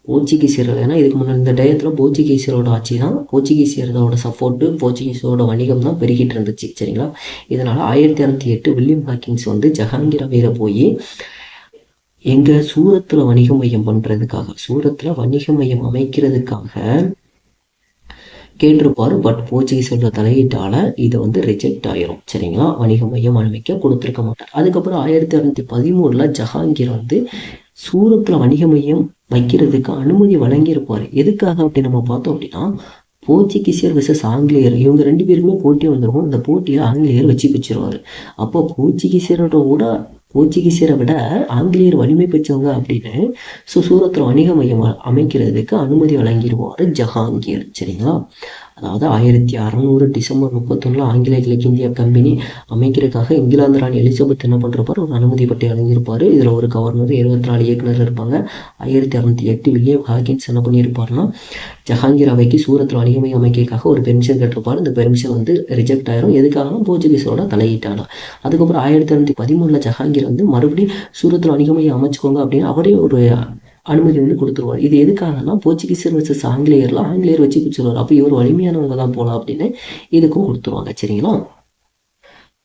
போர்ச்சுகீசியர்கள் ஏன்னா இதுக்கு முன்னாடி இந்த டயத்துல போர்ச்சுகீசியரோட ஆட்சி தான், போர்ச்சுகீசியரோட சப்போர்ட்டு, போர்ச்சுகீசியரோட வணிகம் தான் பெருகிட்டு இருந்துச்சு சரிங்களா. இதனால 1608 வில்லியம் ஹாக்கின்ஸ் வந்து ஜஹாங்கீர் அவையில போய் எங்க சூரத்துல வணிக மையம் அமைக்கிறதுக்காக கேட்டிருப்பாரு. பட் போர்ச்சுகீஸோட தலையீட்டால இதை வந்து ரிஜெக்ட் ஆயிரும் சரிங்களா. வணிக மையம் அமைக்க கொடுத்துருக்க மாட்டார். அதுக்கப்புறம் 1613 ஜஹாங்கீர் வந்து சூரத்துல வணிக மையம் வைக்கிறதுக்கு அனுமதி வழங்கியிருப்பாரு. எதுக்காக அப்படி நம்ம பார்த்தோம் அப்படின்னா போர்ச்சுகீசியர் விசஸ் ஆங்கிலேயர் இவங்க 2 பேருமே போட்டி வந்துருக்கும். இந்த போட்டியில் ஆங்கிலேயர் வச்சு பிச்சிருவாரு. அப்போ போர்ச்சுகீசியரை விட ஆங்கிலேயர் வலிமை பெற்றவங்க அப்படின்னு சூரத்தில் வணிக மையம் அமைக்கிறதுக்கு அனுமதி வழங்கிடுவார் ஜஹாங்கீர். சரிங்களா? அதாவது 1600 டிசம்பர் 31 ஆங்கிலேய கிழக்கிந்திய கம்பெனி அமைக்கிறதுக்காக இங்கிலாந்து ராணி எலிசபெத் என்ன பண்ணுறப்பார், ஒரு அனுமதி பட்டி வழங்கியிருப்பார். இதில் ஒரு கவர்னர், 24 இயக்குனர் இருப்பாங்க. 1608 வில்லியம் ஹாக்கின்ஸ் என்ன பண்ணியிருப்பாருன்னா, ஜஹாங்கீர் அவைக்கு சூரத்தில் வணிகமை அமைக்கிறதுக்காக ஒரு பெர்மிஷன் கேட்டிருப்பார். இந்த பெர்மிஷன் வந்து ரிஜெக்ட் ஆயிரும். எதுக்காகனா போர்ச்சுகீஸோட தலையிட்டானா. அதுக்கப்புறம் 1613 ஜஹாங்கீர் வந்து மறுபடியும் சூரத்தில் வணிகமையை அமைச்சுக்கோங்க அப்படின்னு அவரே ஒரு அனுமதி வந்து கொடுத்துருவார். இது எதுக்காகனா போர்ச்சுகீசியர் வச்சு ஆங்கிலேயர் வச்சு பிடிச்சிருவார். அப்போ இவர் வலிமையானவங்க தான் போகலாம் அப்படின்னு இதுக்கும் கொடுத்துருவாங்க. சரிங்களா?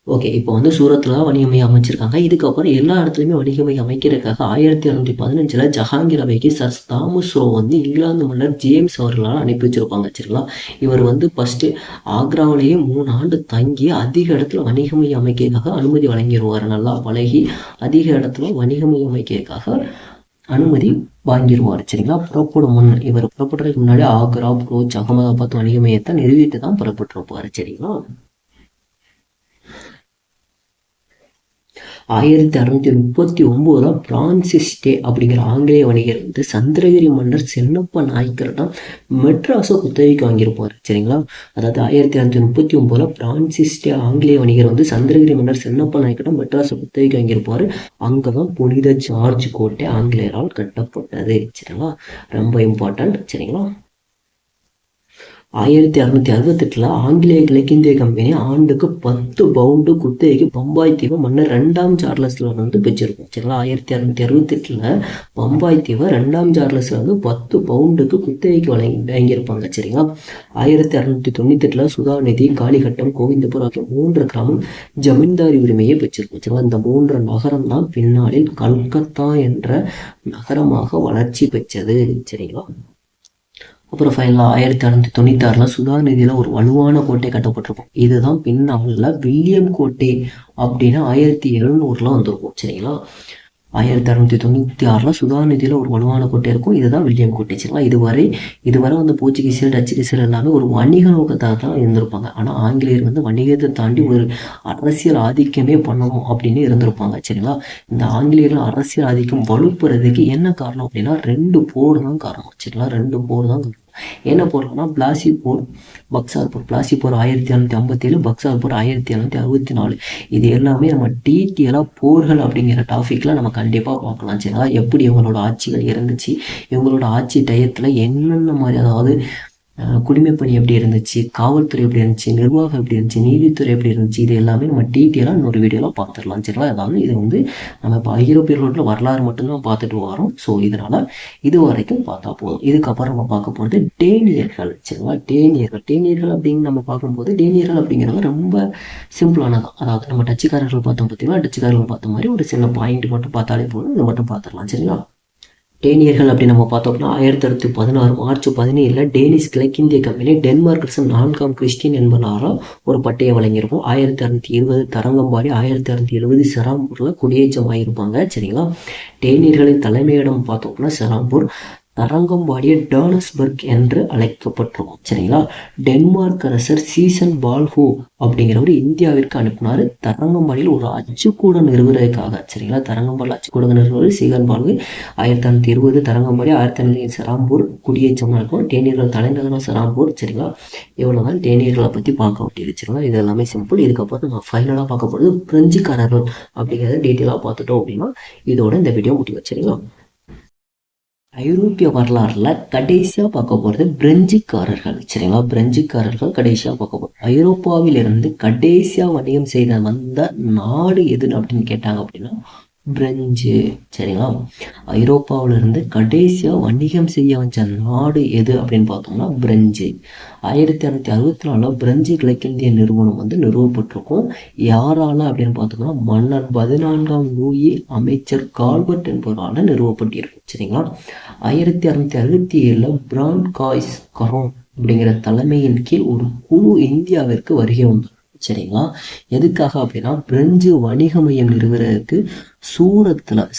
ஓகே, இப்போ வந்து சூரத்தில் வணிகமை அமைச்சிருக்காங்க. இதுக்கப்புறம் எல்லா இடத்துலையுமே வணிகமை அமைக்கிறதுக்காக 1615 ஜஹாங்கீர் அவைக்கு சர் தாமஸ் ரோ வந்து இங்கிலாந்து மன்னர் ஜேம்ஸ் அவர்களால் அனுப்பி வச்சிருப்பாங்க. சரிங்களா? இவர் வந்து ஃபஸ்ட்டு ஆக்ராவிலேயே 3 ஆண்டு தங்கி அதிக இடத்துல வணிகமை அமைக்கிறதுக்காக அனுமதி வழங்கிடுவார். நல்லா பழகி அதிக இடத்துல வணிகமை அமைக்கிறதுக்காக அனுமதி வாங்கிடுவார். சரிங்களா? இவர் புறப்படுறதுக்கு முன்னாடி ஆக்ரா, புரோச், அகமதாபாத் வணிக மையத்தை நிறுவிட்டு தான் புறப்பட்டிருப்பாரு. சரிங்களா? 1639 பிரான்சிஸ் டே அப்படிங்கிற ஆங்கிலேய வணிகர் வந்து சந்திரகிரி மன்னர் சென்னப்ப நாயக்கரிடம் மெட்ராஸை குத்தகைக்கு வாங்கியிருப்பார். சரிங்களா? அதாவது 1639 பிரான்சிஸ் டே ஆங்கிலேய வணிகர் வந்து சந்திரகிரி மன்னர் சென்னப்ப நாயக்கரிடம் மெட்ராஸை குத்தகைக்கு வாங்கியிருப்பாரு. அங்கதான் புனித ஜார்ஜ் கோட்டை ஆங்கிலேயரால் கட்டப்பட்டது. சரிங்களா? ரொம்ப இம்பார்ட்டன்ட். சரிங்களா? 1668 ஆங்கிலேய கிழக்கிந்திய கம்பெனி ஆண்டுக்கு 10 பவுண்டு குத்தகைக்கு பம்பாய் தீவை மன்னர் 2ஆம் சார்லஸ்ல வந்து பெற்றிருக்கும். சரிங்களா? 1668 பம்பாய் தீவை 2ஆம் சார்லஸ்ல வந்து 10 பவுண்டுக்கு குத்தகைக்கு வாங்கியிருப்பாங்க. சரிங்களா? 1698 சுதாநிதி, காளிகட்டம், கோவிந்தபுரம் ஆகிய 3 கிராமம் ஜமீன்தாரி உரிமையை பெற்றிருக்கும். சரிங்களா? இந்த 3 நகரம் தான் பின்னாளில் கல்கத்தா என்ற நகரமாக வளர்ச்சி பெற்றது. சரிங்களா? அப்புறம் ஃபைனலாக 1696 சுதாநிதியில் ஒரு வலுவான கோட்டை கட்டப்பட்டிருக்கும். இதுதான் பின்னாளில் வில்லியம் கோட்டை அப்படின்னு 1700 வந்திருக்கும். சரிங்களா? 1696 சுதாநிதியில் ஒரு வலுவான கோட்டை இருக்கும். இதுதான் வில்லியம் கோட்டை. சரிங்களா? இதுவரை வந்து போர்ச்சுகீசியர், டச்சுகீசியர் எல்லாமே ஒரு வணிக நோக்கத்தாக தான் இருந்திருப்பாங்க. ஆனால் ஆங்கிலேயர் வந்து வணிகத்தை தாண்டி ஒரு அரசியல் ஆதிக்கமே பண்ணணும் அப்படின்னு இருந்திருப்பாங்க. சரிங்களா? இந்த ஆங்கிலேயர்கள் அரசியல் ஆதிக்கம் வலுப்புறதுக்கு என்ன காரணம் அப்படின்னா 2 போர் தான் காரணம். சரிங்களா? 2 போர் தான் காரணம். என்ன போர்னா பிளாசி போர், பக்சார் போர். பிளாசி போர் 1657, பக்சார் போர் 1764. இது எல்லாமே நம்ம டீட்டெயிலாக போர்கள் அப்படிங்கிற டாபிக்ல நம்ம கண்டிப்பாக பார்க்கலாம். சரிங்களா? எப்படி இவங்களோட ஆட்சிகள் இருந்துச்சு, இவங்களோட ஆட்சி டயத்தில் என்னென்ன மாதிரி, அதாவது குடிமைப்பணி எப்படி இருந்துச்சு, காவல்துறை எப்படி இருந்துச்சு, நிர்வாகம் எப்படி இருந்துச்சு, நீதித்துறை எப்படி இருந்துச்சு, இது எல்லாமே நம்ம டீட்டெயிலாக இன்னொரு வீடியோவில் பார்த்துடலாம். சரிங்களா? அதாவது இது வந்து நம்ம இப்போ ஐரோப்பியர்களோட வரலாறு மட்டும்தான் பார்த்துட்டு வரோம். ஸோ இதனால் இது வரைக்கும் பார்த்தா போதும். இதுக்கப்புறம் நம்ம பார்க்க போகிறது டேனியர்கள். சரிங்களா? டேனியர்கள் அப்படின்னு நம்ம பார்க்கும்போது டேனியர்கள் அப்படிங்கிறவங்க ரொம்ப சிம்பிளானதான். அதாவது நம்ம டச்சுக்காரர்கள் பார்த்தோம் பார்த்தீங்கன்னா, டச்சுக்காரர்கள் பார்த்த மாதிரி ஒரு சின்ன பாயிண்ட் மட்டும் பார்த்தாலே போதும். இதை மட்டும் பார்த்துடலாம். சரிங்களா? டேனியர்கள் அப்படின்னு நம்ம பார்த்தோம்னா 1616 மார்ச் 17 டேனிஷ் கிழக்கிந்திய கம்பெனி டென்மார்க் அரசன் 4ஆம் கிறிஸ்டின் என்பவரால் ஒரு பட்டையை வழங்கியிருக்கும். 1620 தரங்கம்பாடி, 1670 செராம்பூர்ல குடியேற்றம் ஆகியிருப்பாங்க. சரிங்களா? டேனியர்களின் தலைமையிடம் பார்த்தோம்னா செராம்பூர். தரங்கம்பாடியை டானஸ்பர்க் என்று அழைக்கப்பட்டிருக்கும். சரிங்களா? டென்மார்க் அரசர் சீசன் பால்ஹோ அப்படிங்கிறவர் இந்தியாவிற்கு அனுப்பினார் தரங்கம்பாடியில் ஒரு அச்சுக்கூடம் நிறுவுவதற்காக. சரிங்களா? தரங்கம்பாடி அச்சுக்கூடம் நிறுவுவது சீசன் பால்ஹோ. 1620 தரங்கம்பாடி, 1600 செராம்பூர் குடியேற்றம் இருக்கும். டேனியர்கள் தலைநகரம் செராம்பூர். சரிங்களா? இவ்வளவுதான் டேனியர்களை பற்றி பார்க்க வேண்டியது. சரிங்களா? இது எல்லாமே சிம்பிள். இதுக்கப்புறம் நம்ம ஃபைனலாக பார்க்க போகிறது பிரெஞ்சுக்காரர்கள் அப்படிங்கிறத டீட்டெயிலாக பார்த்துட்டோம் அப்படின்னா இதோட இந்த வீடியோ முடியும். சரிங்களா? ஐரோப்பிய வரலாறுல கடைசியா பார்க்க போறது பிரெஞ்சுக்காரர்கள். சரிங்களா? பிரெஞ்சுக்காரர்கள் கடைசியா பார்க்க போறோம். ஐரோப்பாவிலிருந்து கடைசியா வணிகம் செய்த வந்த நாடு எது அப்படின்னு கேட்டாங்க அப்படின்னா பிரெஞ்சு. சரிங்களா? ஐரோப்பாவிலிருந்து கடைசியா வணிகம் செய்ய வச்ச நாடு எது அப்படின்னு பார்த்தோம்னா பிரெஞ்சு. 1664 பிரெஞ்சு கிழக்கிந்திய நிறுவனம் வந்து நிறுவப்பட்டிருக்கும். யாரால அப்படின்னு பார்த்தோம்னா மன்னர் 14ஆம் லூயி அமைச்சர் கால்பர்ட் என்பவரால் நிறுவப்பட்டிருக்கும். சரிங்களா? 1667 பிரான்காய்ஸ் கரோன் அப்படிங்கிற தலைமையின் கீழ் ஒரு குழு இந்தியாவிற்கு வருகை வந்தது. சரிங்களா? எதுக்காக அப்படின்னா பிரெஞ்சு வணிக மையம் நிறுவுறதுக்கு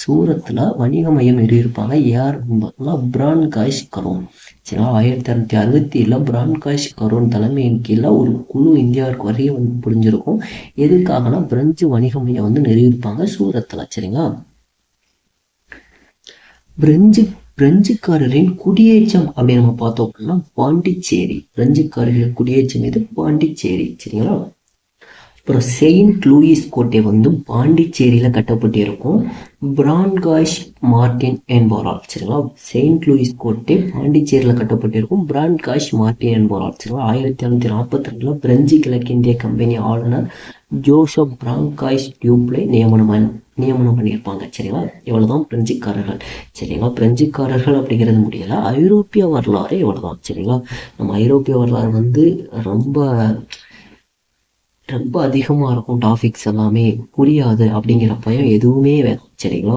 சூரத்துல வணிக மையம் நிறுவியிருப்பாங்க. யார் பார்த்தோம்னா பிரான்காய்ஸ் கரோன். சரிங்களா. 1667 பிரான்காஷ் கரோன் தலைமையின் கீழே ஒரு குழு இந்தியாவுக்கு வரைய வந்து புரிஞ்சிருக்கும். எதுக்காகனா பிரெஞ்சு வணிக மையம் வந்து நிறுவியிருப்பாங்க சூரத்தில். சரிங்களா. பிரெஞ்சுக்காரரின் குடியேற்றம் அப்படின்னு நம்ம பார்த்தோம் அப்படின்னா பாண்டிச்சேரி. பிரெஞ்சுக்காரர்களின் குடியேற்றம் இது பாண்டிச்சேரி. சரிங்களா. அப்புறம் செயின்ட் லூயிஸ் கோட்டை வந்து பாண்டிச்சேரியில் கட்டப்பட்டு இருக்கும் பிரான்காஷ் மார்டின் என்பவரால். சரிங்களா. செயின்ட் லூயிஸ் கோட்டை பாண்டிச்சேரியில் கட்டப்பட்டிருக்கும் பிரான்காஷ் மார்டின் என்பவரால். சரிங்களா. 1742 பிரெஞ்சு கிழக்கிந்திய கம்பெனி ஆளுநர் ஜோசப் பிரான்காய்ஸ் டியூப்ளை நியமனம் பண்ணியிருப்பாங்க. சரிங்களா. இவ்வளவுதான் பிரெஞ்சுக்காரர்கள். சரிங்களா. பிரெஞ்சுக்காரர்கள் அப்படிங்கிறது முடியல, ஐரோப்பிய வரலாறு இவ்வளவுதான். சரிங்களா. நம்ம ஐரோப்பிய வரலாறு வந்து ரொம்ப ரொம்ப அதிகமாக இருக்கும். டாபிக்ஸ் எல்லாமே புரியாது அப்படிங்கிற பயம் எதுவுமே வேணும். சரிங்களா.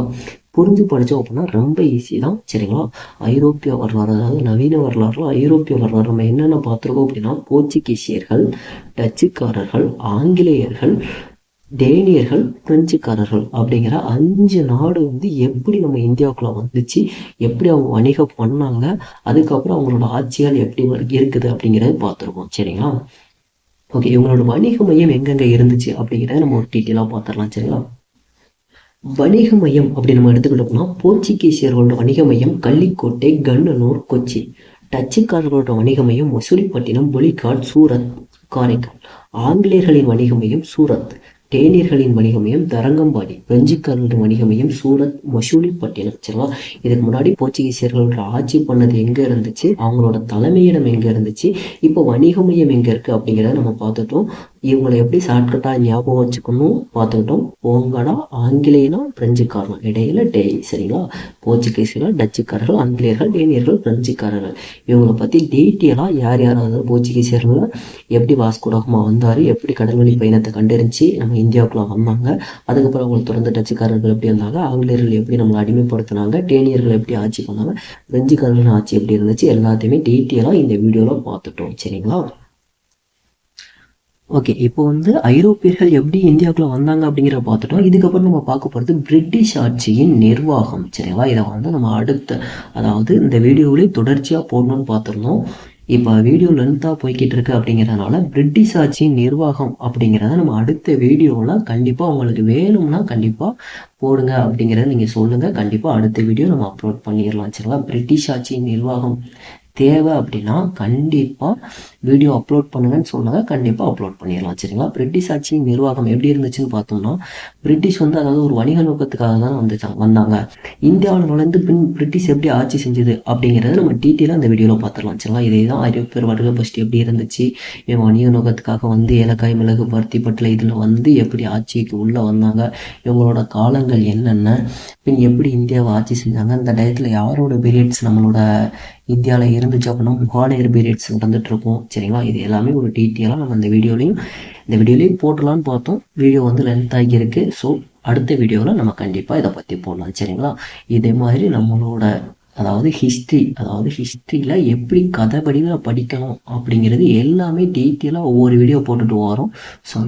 புரிஞ்சு படித்தோம் அப்படின்னா ரொம்ப ஈஸி தான். சரிங்களா. ஐரோப்பிய வரலாறு, அதாவது நவீன வரலாறுல ஐரோப்பிய வரலாறு நம்ம என்னென்ன பார்த்துருக்கோம் அப்படின்னா போர்ச்சுகீசியர்கள், டச்சுக்காரர்கள், ஆங்கிலேயர்கள், டேனியர்கள், பிரெஞ்சுக்காரர்கள் அப்படிங்கிற 5 நாடு வந்து எப்படி நம்ம இந்தியாவுக்குள்ள வந்துச்சு, எப்படி அவங்க வணிகம் பண்ணாங்க, அதுக்கப்புறம் அவங்களோட ஆட்சிகள் எப்படி இருக்குது அப்படிங்கிறத பார்த்துருக்கோம். சரிங்களா. ஓகே, இவங்களோட வணிக மையம் எங்கெங்க இருந்துச்சு அப்படிங்கிறத நம்ம ஒரு டீட்டெயிலாக பார்த்துடலாம். சரிங்களா. வணிக மையம் அப்படி நம்ம எடுத்துக்கிட்டோம்னா போர்ச்சுகீசியர்களோட வணிக மையம் கள்ளிக்கோட்டை, கண்ணனூர், கொச்சி. டச்சுக்காரர்களோட வணிக மையம் மசூலிப்பட்டினம், பொலிகாட், சூரத், காரைக்கால். ஆங்கிலேயர்களின் வணிக மையம் சூரத். டேனியர்களின் வணிக மையம் தரங்கம்பாடி. பிரெஞ்சுக்காரர்களின் வணிக மையம் சூரத், மசூலிப்பட்டினம். சரிங்களா. இதுக்கு முன்னாடி போர்ச்சுகீசியர்களோட ஆட்சி பண்ணது எங்க இருந்துச்சு, அவங்களோட தலைமையிடம் எங்க இருந்துச்சு, இப்போ வணிக மையம் எங்க இருக்கு அப்படிங்கிறத நம்ம பார்த்துட்டோம். இவங்களை எப்படி ஷார்ட்கட்டா ஞாபகம் வச்சுக்கணும் பார்த்துக்கிட்டோம். போங்கடா ஆங்கிலேயனா பிரெஞ்சுக்காரன் இடையில சரிங்களா. போர்ச்சுகீசியர்கள், டச்சுக்காரர்கள், ஆங்கிலேயர்கள், டேனியர்கள், பிரெஞ்சுக்காரர்கள். இவங்களை பத்தி டீட்டெயிலா யார் யார், அதாவது போர்ச்சுகீசியர்கள் எப்படி வாஸ்கோடகாமா வந்தாரு, எப்படி கடல்வழி பயணத்தை கண்டறிஞ்சு நம்ம இந்தியாவுக்குள்ள வந்தாங்க, அதுக்கப்புறம் அவங்களை தொடர்ந்து டச்சுக்காரர்கள் எப்படி இருந்தாங்க, ஆங்கிலேயர்கள் எப்படி நம்மளை அடிமைப்படுத்தினாங்க, டேனியர்கள் எப்படி ஆட்சி பண்ணாங்க, பிரெஞ்சுக்காரர்கள் ஆட்சி எப்படி இருந்துச்சு, எல்லாத்தையுமே டீட்டெயிலா இந்த வீடியோல பார்த்துட்டோம். சரிங்களா. ஓகே, இப்போ வந்து ஐரோப்பியர்கள் எப்படி இந்தியாவுக்குள்ள வந்தாங்க அப்படிங்கிற பார்த்துட்டோம். இதுக்கப்புறம் நம்ம பார்க்க போகிறது பிரிட்டிஷ் ஆட்சியின் நிர்வாகம். சரிங்களா. இதை வந்து நம்ம அதாவது இந்த வீடியோவிலே தொடர்ச்சியாக போடணும்னு பார்த்துருந்தோம். இப்போ வீடியோ லென்த்தாக போய்கிட்டு இருக்கு அப்படிங்கிறதுனால பிரிட்டிஷ் ஆட்சியின் நிர்வாகம் அப்படிங்கிறத நம்ம அடுத்த வீடியோவில் கண்டிப்பாக உங்களுக்கு வேணும்னா கண்டிப்பாக போடுங்க அப்படிங்கிறத நீங்கள் சொல்லுங்கள். கண்டிப்பாக அடுத்த வீடியோ நம்ம அப்லோட் பண்ணிடலாம். சரிங்களா. பிரிட்டிஷ் ஆட்சியின் நிர்வாகம் தேவை அப்படின்னா கண்டிப்பாக வீடியோ அப்லோட் பண்ணுங்கன்னு சொன்னாங்க, கண்டிப்பாக அப்லோட் பண்ணிடலாம். சரிங்களா. பிரிட்டிஷ் ஆட்சியின் நிர்வாகம் எப்படி இருந்துச்சுன்னு பார்த்தோம்னா பிரிட்டிஷ் வந்து அதாவது ஒரு வணிக நோக்கத்துக்காக தான் வந்தாங்க. இந்தியாவில் நுழைந்து பின் பிரிட்டிஷ் எப்படி ஆட்சி செஞ்சது அப்படிங்கிறத நம்ம டீட்டெயிலாக இந்த வீடியோவில் பார்த்துடலாம். சரிங்களா. இதே தான் ஐரோப்பியர் வருகை ஃபர்ஸ்ட் எப்படி இருந்துச்சு, இவங்க வணிக நோக்கத்துக்காக வந்து ஏலக்காய், மிளகு, பருத்தி, பட்டில் இதில் வந்து எப்படி ஆட்சிக்கு உள்ளே வந்தாங்க, இவங்களோட காலங்கள் என்னென்ன, பின் எப்படி இந்தியாவை ஆட்சி செஞ்சாங்க, இந்த டயத்தில் யாரோட பீரியட்ஸ் நம்மளோட இந்தியாவில் இருந்துச்சு அப்படின்னா முகாலயர் பீரியட்ஸ் நடந்துட்டு இருக்கும். சரிங்களா. இது எல்லாமே ஒரு டீட்டெயிலாக நம்ம இந்த வீடியோலையும் போட்டலான்னு பார்த்தோம். வீடியோ வந்து லென்த் ஆகியிருக்கு. ஸோ அடுத்த வீடியோவில் நம்ம கண்டிப்பாக இதை பற்றி போடலாம். சரிங்களா. இதே மாதிரி நம்மளோட அதாவது ஹிஸ்ட்ரியில் எப்படி கதை வடிவில் படிக்கணும் அப்படிங்கிறது எல்லாமே டீட்டெயிலாக ஒவ்வொரு வீடியோ போட்டுட்டு வரோம். ஸோ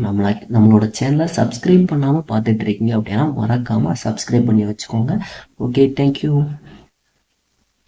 நம்மளோட சேனலை சப்ஸ்கிரைப் பண்ணாமல் பார்த்துட்டு இருக்கீங்க அப்படின்னா மறக்காமல் சப்ஸ்கிரைப் பண்ணி வச்சுக்கோங்க. Okay, thank you.